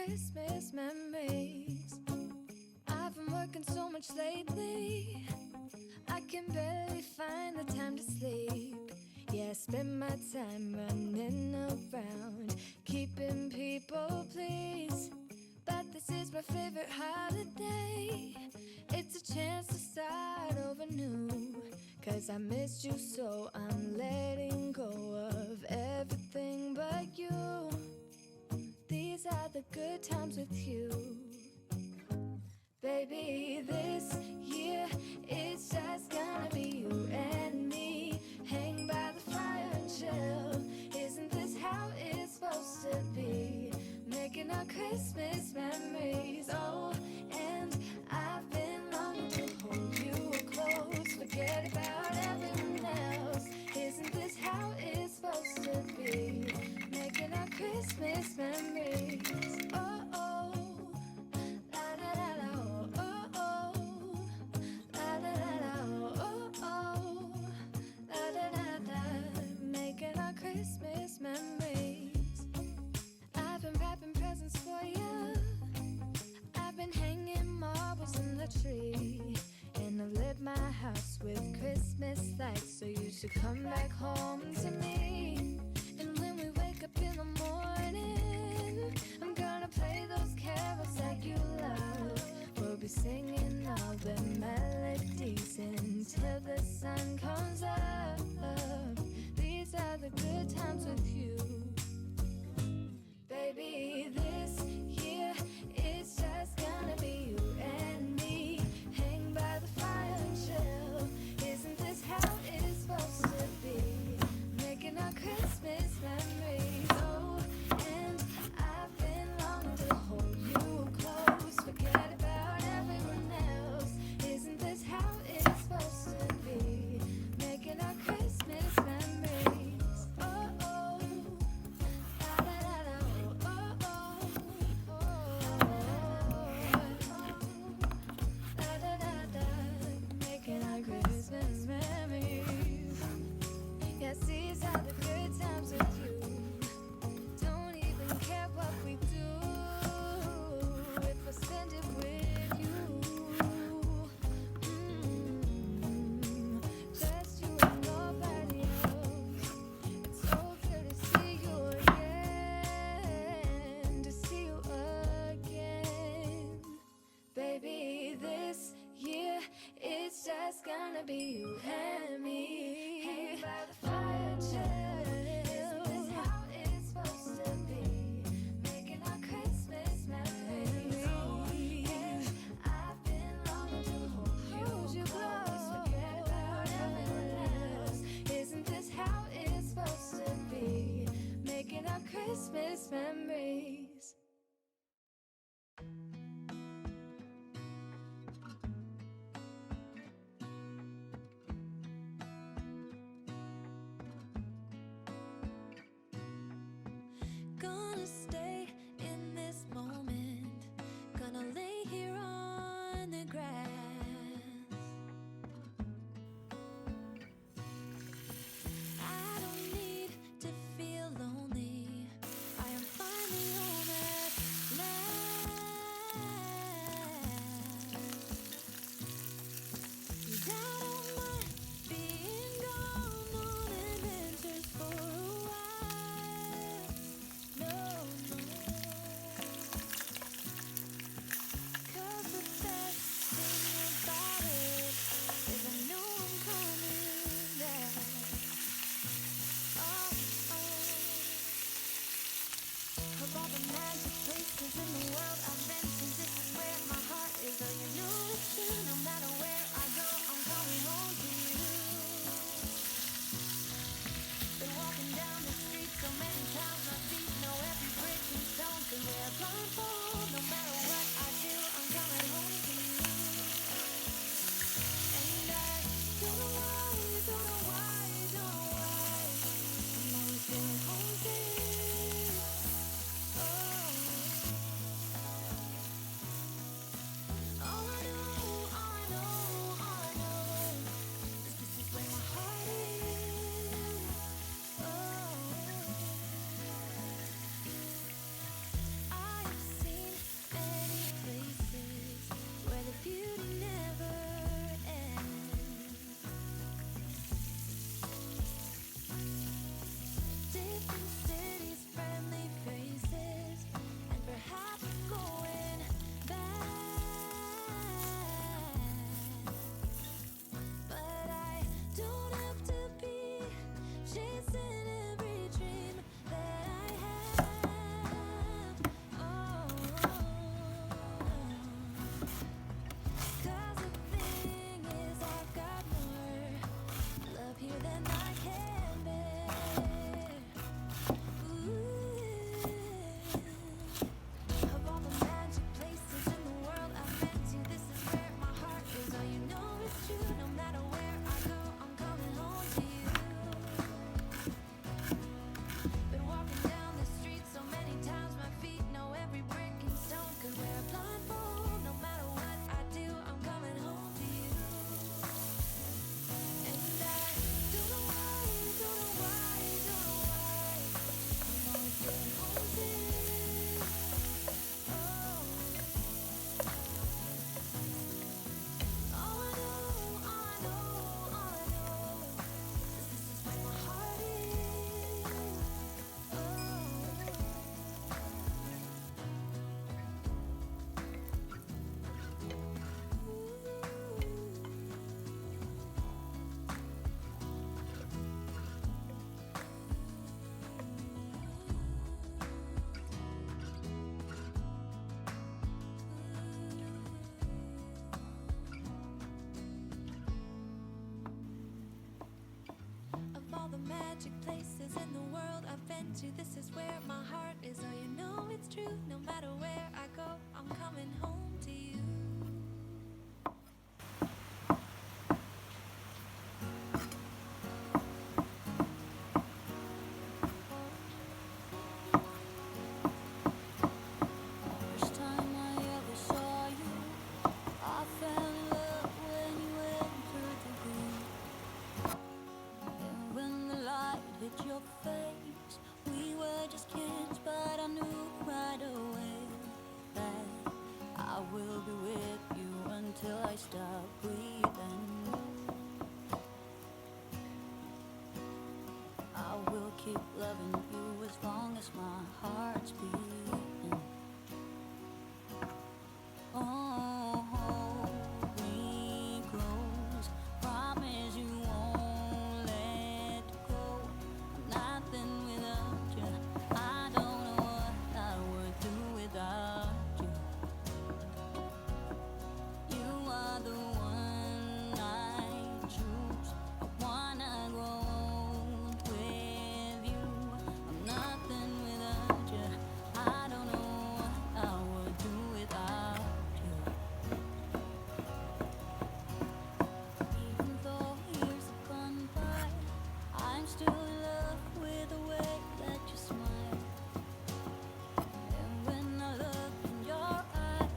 Christmas memories. I've been working so much lately, I can barely find the time to sleep. Yeah, I spend my time running around, keeping people pleased. But this is my favorite holiday. It's a chance to start over new. 'Cause I missed you, so I'm letting go of everything but you. These are the good times with you. Baby, this year it's just gonna be you and me. Hang by the fire and chill. Isn't this how it's supposed to be? Making our Christmas memories. Oh, and I've been longing to hold you close. Forget about everyone else. Isn't this how it's supposed to be? Making our Christmas memories. Oh, oh. La da da da, oh, oh, oh. La da da da, oh, oh. La da da da. Making our Christmas memories. I've been wrapping presents for you. I've been hanging marbles in the tree. And I've lit my house with Christmas lights. So you should come back home to me. And when we wake up in the morning, I'm gonna play those carols that you love. We'll be singing all the melodies until the sun comes up. These are the good times with you. Baby, this year it's just gonna be you and me. Hang by the fire and chill. Isn't this how it's supposed to be? Making our Christmas memories. Oh, and I've been longing to hold you close. Forget about everyone else. Isn't this how it's supposed to be? Making our Christmas memories. Oh, oh. La da da da, oh, oh, oh. La da da da, making our Christmas memories. Yes, these are the good times with you. Don't even care what we do if I spend it with you. Just you and nobody else. It's so good to see you again, to see you again. Baby, this year it's just gonna be you and me. Hang by the fire and chill. Isn't this how it's supposed to be? Making our Christmas memories. Oh, and I've been longing to hold you close. Forget about everyone else. Isn't this how it's supposed to be? Making our Christmas memories. Gonna stay in this moment. Gonna lay here on the grass. I don't need to feel lonely. I am finally home at last. And I don't mind being gone on adventures for a while. No, no. magic places in the world I've been to. This is where my heart is. Oh, you know it's true. No matter where I go, I'm coming home to you. First time I ever saw you, I fell in love when you entered the room. And when the light hit your face, we were just kids, but I knew right away that I will be with you until I stop breathing. I will keep loving you as long as my heart's beating. Oh, hold me close, promise you won't let go. I'm nothing without you. I don't know what I would do without you. You are the one I choose. I wanna grow old with you. I'm nothing without you. I don't know what I would do without you. Even though years have gone by, I'm still in love with the way that you smile. And when I look in your eyes,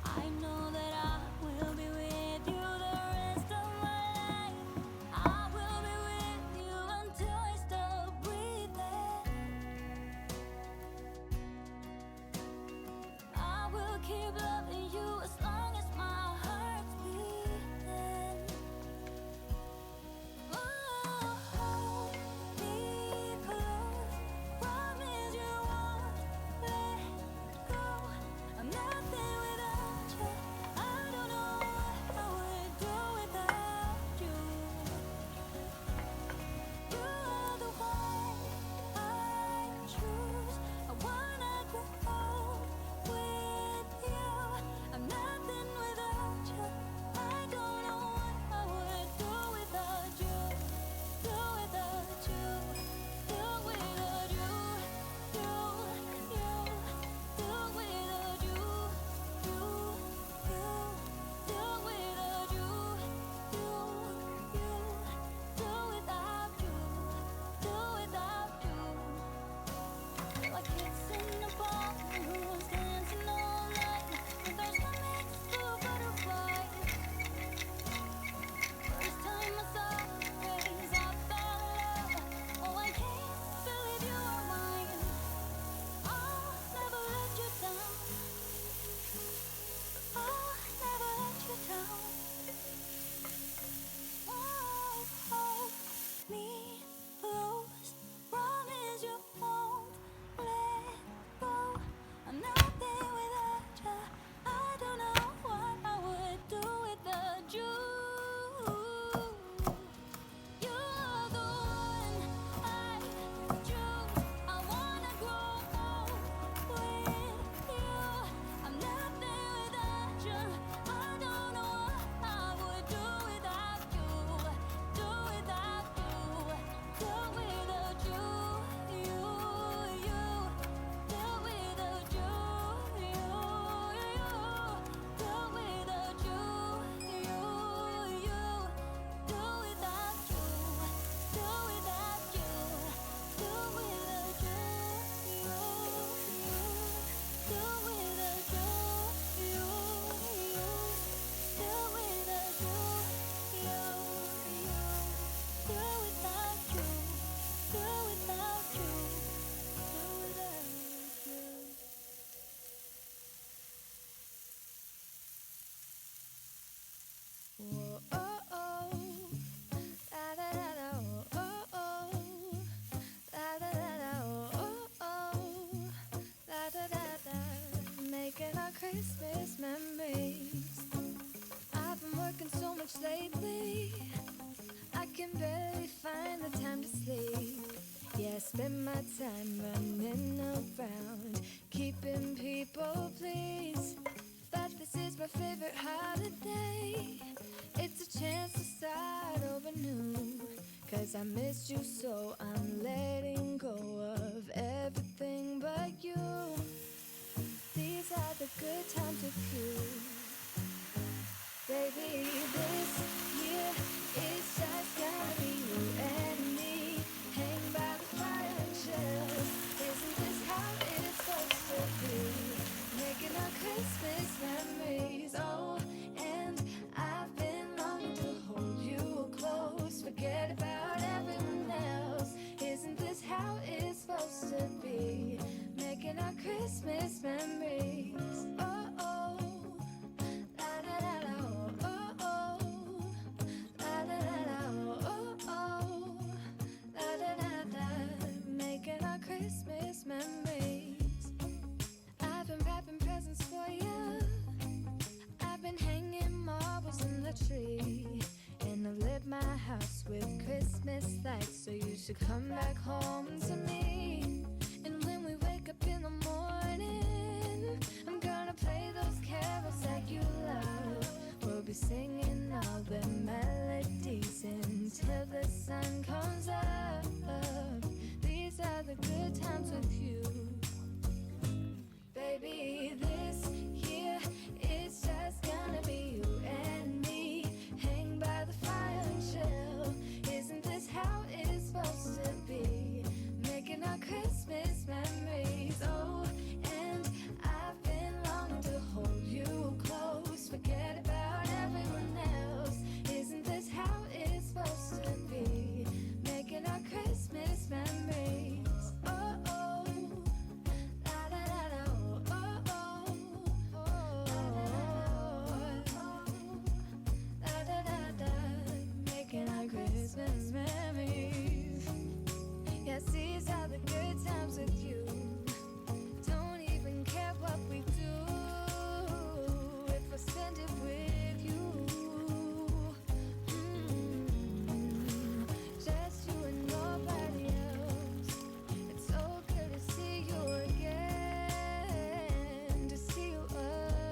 I know that I will be with you the rest of my life. I will be with you until I stop breathing. I will keep loving you as long as my heart's beating. Oh, hold me close, promise you won't let go. I'm nothing without you. I don't know what I would do without you. You are the one I choose. I wanna grow old with you. I'm nothing without you. I don't know what I would do without you. Do without you. Do without you. Do without you. Do without you. Do without you. Do without you. Like kids in a ballroom dancing all night with our stomachs full of butterflies. First time I saw your face, I fell in love. Oh, I can't believe you are mine. I'll never let you down. I'll never let you down. Oh, hold me close, promise you won't let go. I'm nothing without you. I don't know what I would do without you. You are the one I choose. I wanna grow old with you. I'm nothing without you. I don't know what I would do without you. Do without you. Do without you. You. Do without you. You. Do without you. You. Do without you. Do without you. Do without you. You. Do without you. You. Do without you. You. Do without you. Do without you. Do without you. Whoa, oh, oh. La da da da, oh, oh, oh. La da da da, oh, oh, oh. La da da da. Making our Christmas memories. I've been working so much lately, I can barely find the time to sleep. Yeah, I spend my time running around, keeping people pleased. But this is my favorite holiday. It's a chance to start over new. 'Cause 'cause I missed you, so I'm letting go of everything but you. These are the good times with you. Baby, this year it's just gonna be you and me. Hang by the fire and chill. Isn't this how it's supposed to be? Making our Christmas memories. Oh, and I've been longing to hold you close. Forget about everyone else. Isn't this how it's supposed to be? Making our Christmas memories. Oh, oh. La da da da, oh, oh. La da da da, oh, oh. La da da da. Making our Christmas memories. I've been wrapping presents for you. I've been hanging marbles in the tree. And I've lit my house with Christmas lights, so you should come back home to me. And when we wake up in the morning, I'm gonna play those carols that you love. We'll be singing all the melodies until the sun comes up. These are the good times with you. Baby, this year it's just gonna be you and me. Hang by the fire and chill. Isn't this how it's supposed to be? Making our Christmas memories. Oh, and I've been longing to hold you close. Forget about everyone else. Isn't this how it's supposed to be? Making our Christmas memories. Oh, oh. La da da da, oh, oh. La da da da, making our Christmas memories. Yes, these are the good times with you. Don't even care what we do if I spend it with you. Just you and nobody else. It's so good to see you again, to see you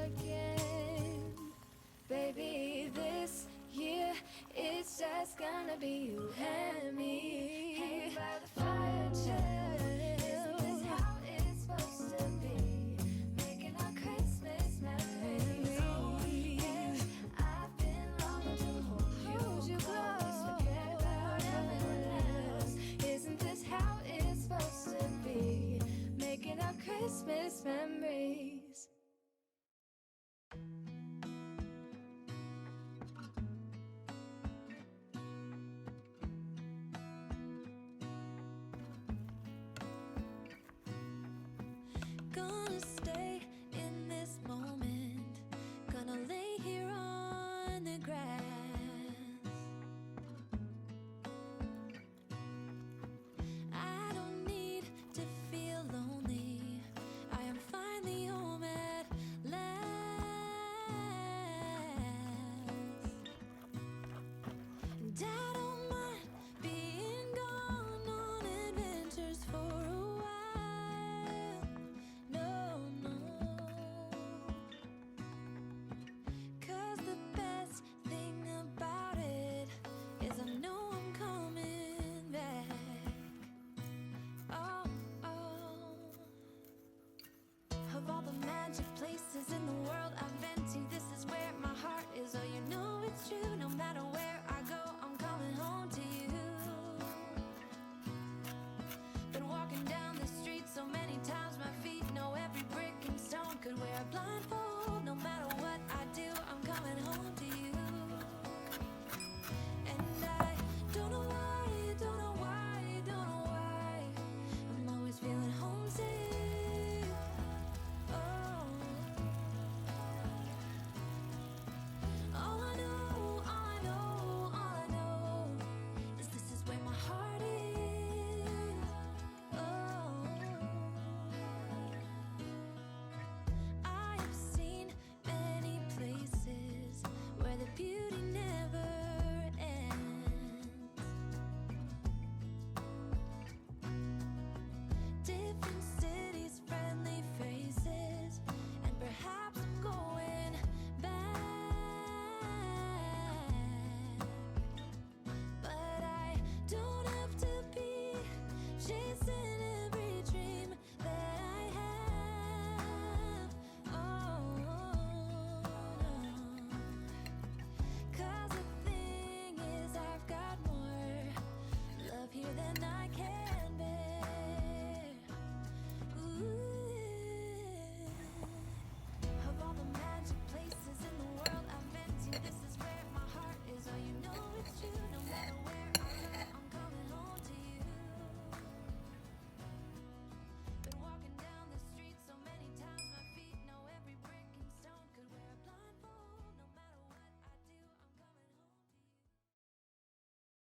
again. Baby, this year it's just gonna be you and me. Hang by the fire, chill. Isn't this how it's supposed to be? Making our Christmas memories. Oh, and I've been longing to hold you close. Forget about everyone else. Isn't this how it's supposed to be? Making our Christmas memories. Gonna stay in this moment. Gonna lay here on the grass. I don't need to feel lonely. I am finally home at last. And I don't mind being gone on adventures for a while. No, no. 'Cause the best thing about it is I know I'm coming back. Oh, oh. Of all the magic places in the world I've been to, this is where my heart is. Oh, you know it's true. No matter where I go, I'm coming home to you. Been walking down the street so many times, my feet know every brick and stone. Could wear a blindfold